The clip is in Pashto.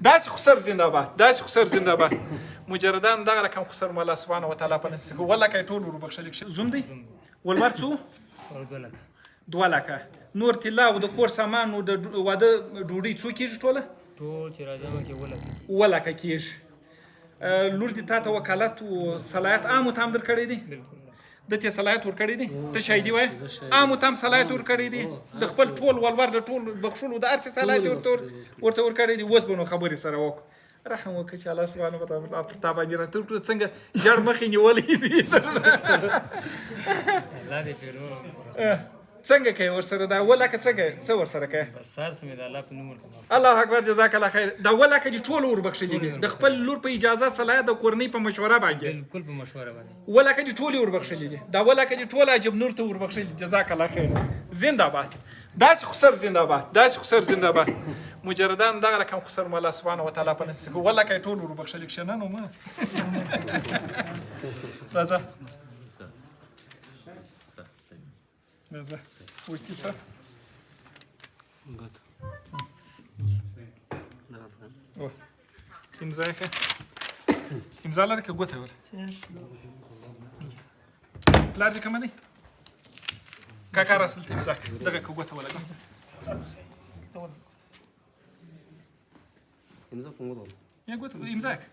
داسې خسر زنده باد داسې خسر زنده باد مجردان دغه رقم خسر مولا سبحانه وتعالى په نسبت ولا کوي ټول ور بخښل شي زوم دی ولمر څو 2 لکه نور طلا او د کور سامان او د واده ډوډۍ څو کېږي ټوله ټول چې راځم کې ولکه کېږي لور دي تاسو وکالت او صلاحیت عام تام در کړی دی بالکل د ته صلاحیت ور کړی دی ته شاهدی وای عام تام صلاحیت ور کړی دی د خپل ټول ولور د ټول بخښلو د ارچ صلاحیت ورته ور کړی دی اوس بنو خبرې سره وکړه رحم وکړه چې الله سبحانه وتعالى پر تا باندې راته ټول څنګه جړ مخې نیولې دي الله دې پیرو څنګه کوي ورسره دا ولکه څه ورسره کوي بس سار سمې د الله په نوم ورته الله اکبر جزاک الله خیر دا ولکه دي ټول ور بخښلې دي د خپل لور په اجازه صلاحیت د کورنۍ په مشوره باندې بالکل په مشوره باندې ولکه دي ټول ور بخښلې دي دا ولکه دي ټول عجب نور ته ور بخښلې جزاک الله خیر زنده باد داسې خسر زنده باد داسې خسر زنده باد مجردان دغه رقم خسر مولا سبحانه وتعالى په نسبت ولکه ټول ور بخښلې کښنه نو ما راځه راځه وکیل صاحب امضا یې کړه امضا لرې که ګوته ور پلار دې کومه دی کاکا راسل ته امضا کړه دغه که ګوته ولګه امضا کوم یا ګوته امضا یې کړه